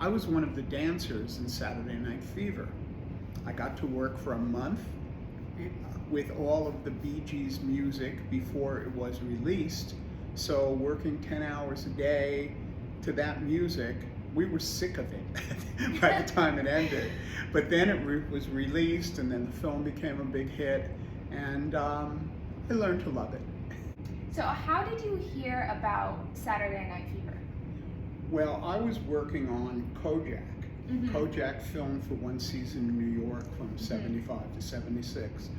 I was one of the dancers in Saturday Night Fever. I got to work for a month with all of the Beegees music before it was released. So working 10 hours a day to that music, we were sick of it by the time it ended. But then it was released, and then the film became a big hit, and I learned to love it. So how did you hear about Saturday Night Fever? Well, I was working on Kojak. Kojak filmed for one season in New York from 75 to 76.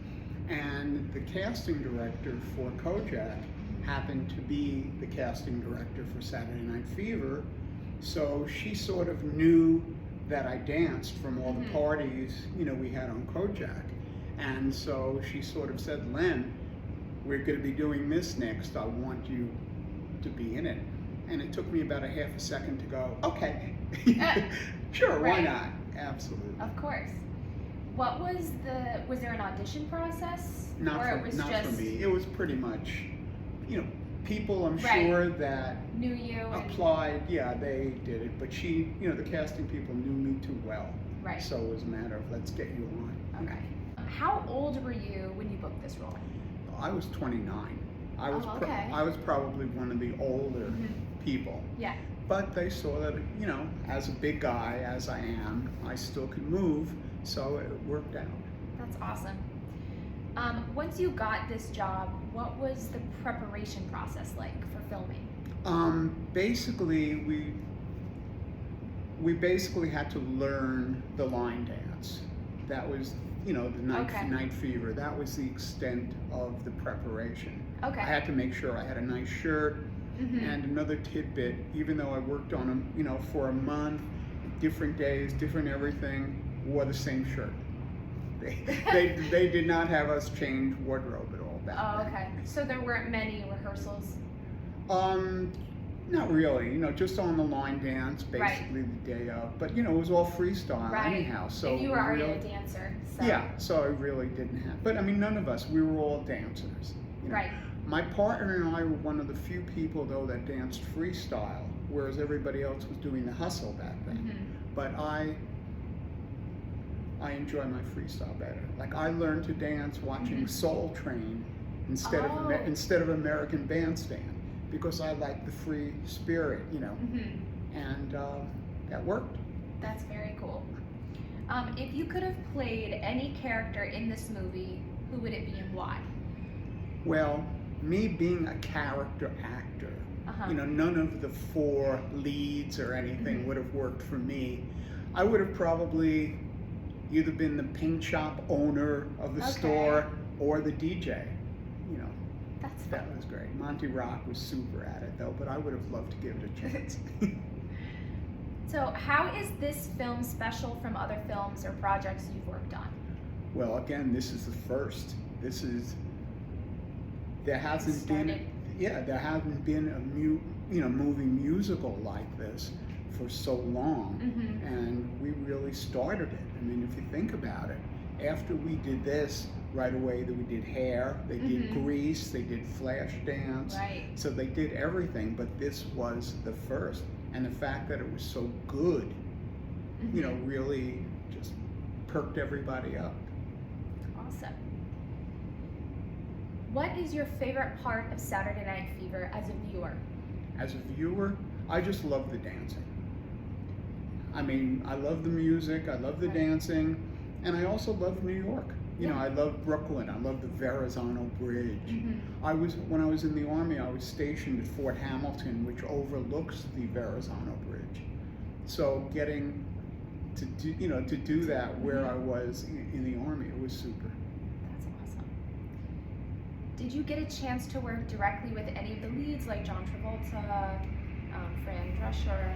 And the casting director for Kojak happened to be the casting director for Saturday Night Fever. So she sort of knew that I danced from all the parties, we had on Kojak. And so she sort of said, Len, we're going to be doing this next. I want you to be in it. And it took me about a half a second to go, okay, sure, why not? Absolutely. Of course. Was there an audition process? Not for me. It was pretty much, people I'm sure that knew you applied, yeah, they did it. But the casting people knew me too well. Right. So it was a matter of, let's get you on. Okay. How old were you when you booked this role? I was 29. I was probably one of the older people. Yeah. But they saw that, as a big guy, as I am, I still could move, so it worked out. That's awesome. Once you got this job, what was the preparation process like for filming? Basically, we basically had to learn the line dance. That was, the night fever. That was the extent of the preparation. Okay. I had to make sure I had a nice shirt. And another tidbit, even though I worked on them, for a month, different days, different everything, wore the same shirt. They did not have us change wardrobe at all back then. Okay. So there weren't many rehearsals? Not really, just on the line dance, basically the day of. But, it was all freestyle anyhow. So and you were already a dancer. So. Yeah, so I really didn't have, but none of us, we were all dancers. Right. My partner and I were one of the few people, though, that danced freestyle, whereas everybody else was doing the hustle back then. But I enjoy my freestyle better. Like, I learned to dance watching Soul Train instead of American Bandstand, because I like the free spirit, and that worked. That's very cool. If you could have played any character in this movie, who would it be and why? Well, me being a character actor, none of the 4 leads or anything would have worked for me. I would have probably either been the paint shop owner of the store or the DJ. That was great. Monty Rock was super at it though, but I would have loved to give it a chance. So how is this film special from other films or projects you've worked on? Well, again, this is the first. There hasn't been a movie musical like this for so long, and we really started it. I mean, if you think about it, after we did this, right away that we did Hair, they did Grease, they did Flashdance, so they did everything, but this was the first. And the fact that it was so good, really just perked everybody up. Awesome. What is your favorite part of Saturday Night Fever as a viewer? As a viewer, I just love the dancing. I mean, I love the music, I love the dancing, and I also love New York. I love Brooklyn, I love the Verrazano Bridge. When I was in the Army, I was stationed at Fort Hamilton, which overlooks the Verrazano Bridge. So getting to do that where I was in the Army, it was super. That's awesome. Did you get a chance to work directly with any of the leads, like John Travolta, Fran Drescher?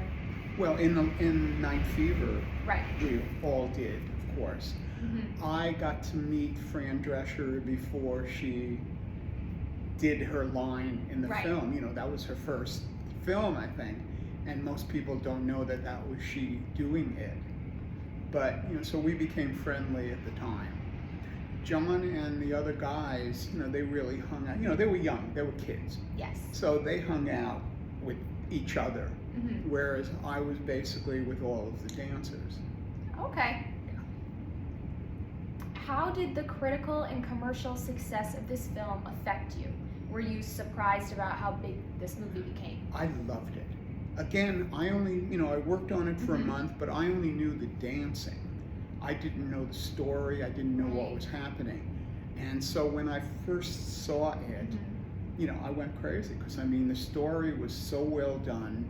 Well, in Night Fever, right, we all did, of course. I got to meet Fran Drescher before she did her line in the film. That was her first film, I think, and most people don't know that was she doing it. But so we became friendly at the time. John and the other guys, they really hung out. They were young, they were kids. Yes. So they hung out with each other whereas I was basically with all of the dancers. Okay. How did the critical and commercial success of this film affect you? Were you surprised about how big this movie became? I loved it. Again, I only, I worked on it for a month, but I only knew the dancing. I didn't know the story. I didn't know what was happening. And so when I first saw it, I went crazy because, the story was so well done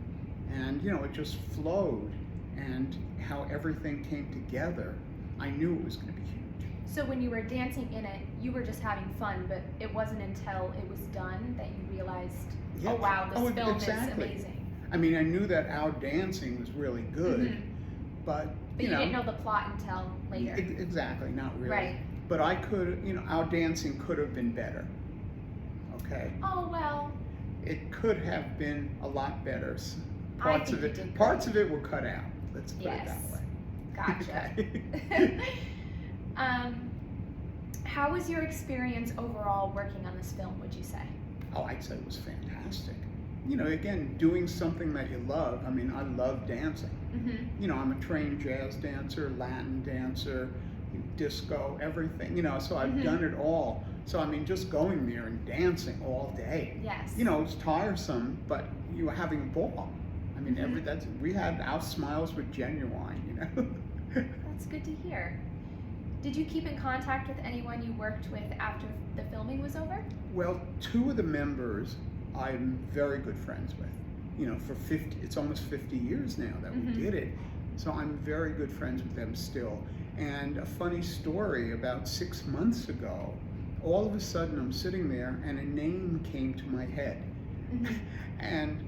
and, it just flowed, and how everything came together, I knew it was going to be huge. So when you were dancing in it, you were just having fun, but it wasn't until it was done that you realized, oh wow, this film is amazing. I knew that our dancing was really good, but you didn't know the plot until later. Exactly, not really. Right. But I could, our dancing could have been better. Okay. Oh well. It could have been a lot better. I Parts think of it were cut out. Let's put it that way. Gotcha. How was your experience overall working on this film, would you say? Oh, I'd say it was fantastic. Again, doing something that you love. I love dancing. I'm a trained jazz dancer, Latin dancer, disco, everything. So I've done it all. So just going there and dancing all day. Yes. It's tiresome, but you were having a ball. We had our smiles were genuine. That's good to hear. Did you keep in contact with anyone you worked with after the filming was over? Well, two of the members I'm very good friends with. For it's almost 50 years now that we did it. So I'm very good friends with them still. And a funny story, about 6 months ago, all of a sudden I'm sitting there and a name came to my head. And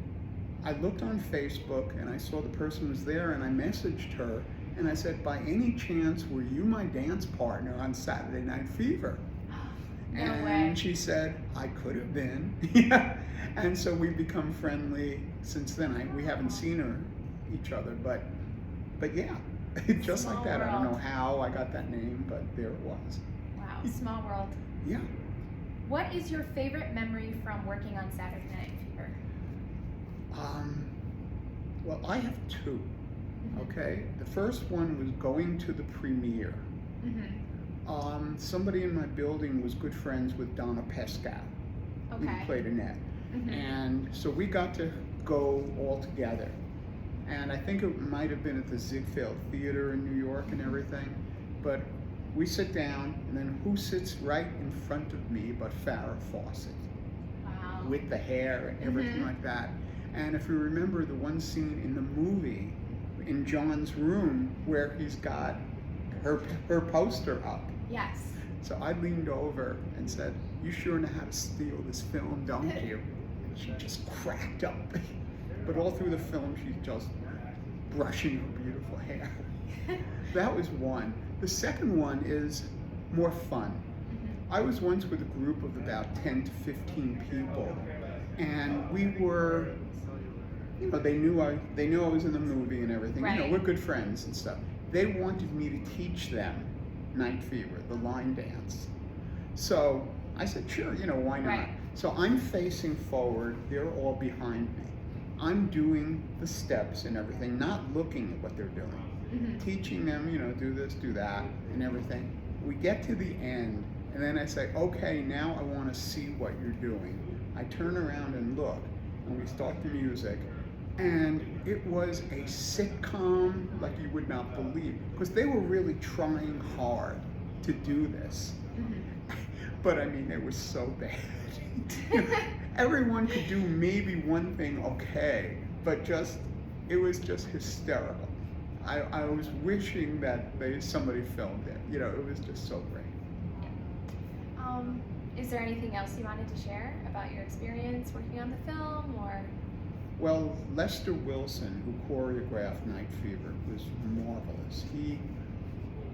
I looked on Facebook and I saw the person was there, and I messaged her and I said, by any chance, were you my dance partner on Saturday Night Fever? No way. She said, I could have been. And so we've become friendly since then. We haven't seen each other, but yeah, just Small like that. world. I don't know how I got that name, but there it was. Wow, small world. Yeah. What is your favorite memory from working on Saturday Night Fever? Well, I have two. Okay, the first one was going to the premiere. Somebody in my building was good friends with Donna Pescow, who played Annette. And so we got to go all together. And I think it might have been at the Ziegfeld Theater in New York and everything. But we sit down, and then who sits right in front of me but Farrah Fawcett? Wow. With the hair and everything like that. And if you remember the one scene in the movie, in John's room, where he's got her poster up. Yes. So I leaned over and said, you sure know how to steal this film, don't you? And she just cracked up. But all through the film, she's just brushing her beautiful hair. That was one. The second one is more fun. I was once with a group of about 10 to 15 people, and we were, they knew I was in the movie and everything. Right. We're good friends and stuff. They wanted me to teach them Night Fever, the line dance. So I said, sure, why not? Right. So I'm facing forward, they're all behind me. I'm doing the steps and everything, not looking at what they're doing. Teaching them, do this, do that, and everything. We get to the end, and then I say, okay, now I want to see what you're doing. I turn around and look, and we start the music, and it was a sitcom like you would not believe, because they were really trying hard to do this. But it was so bad. Everyone could do maybe one thing okay, but it was just hysterical. I was wishing that somebody filmed it. It was just so great. Is there anything else you wanted to share about your experience working on the film, or? Well, Lester Wilson, who choreographed Night Fever, was marvelous. He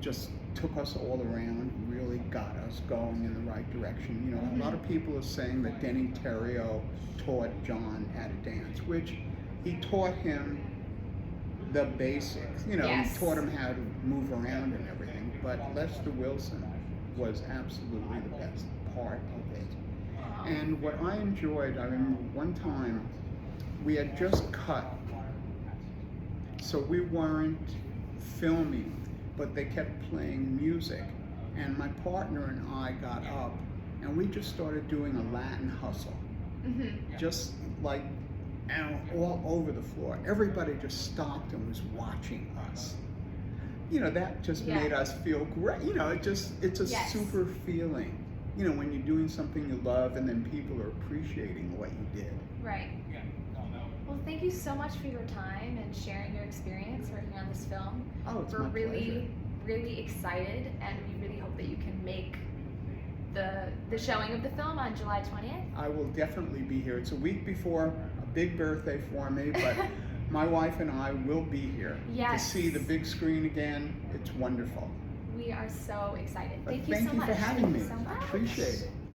just took us all around, really got us going in the right direction. A lot of people are saying that Denny Terrio taught John how to dance, which he taught him the basics. Yes. He taught him how to move around and everything. But Lester Wilson was absolutely the best part of it. And what I enjoyed, I remember one time we had just cut So we weren't filming, but they kept playing music. And my partner and I got up and we just started doing a Latin hustle. Just like all over the floor. Everybody just stopped and was watching us. You know, that just made us feel great. You know, it's a super feeling. You know, when you're doing something you love and then people are appreciating what you did. Right. Well, thank you so much for your time and sharing your experience working on this film. Oh, it's We're my pleasure. really excited, and we really hope that you can make the showing of the film on July 20th. I will definitely be here. It's a week before a big birthday for me, but my wife and I will be here to see the big screen again. It's wonderful. We are so excited. But Thank you so much. for having me. Thank you so much. Appreciate it.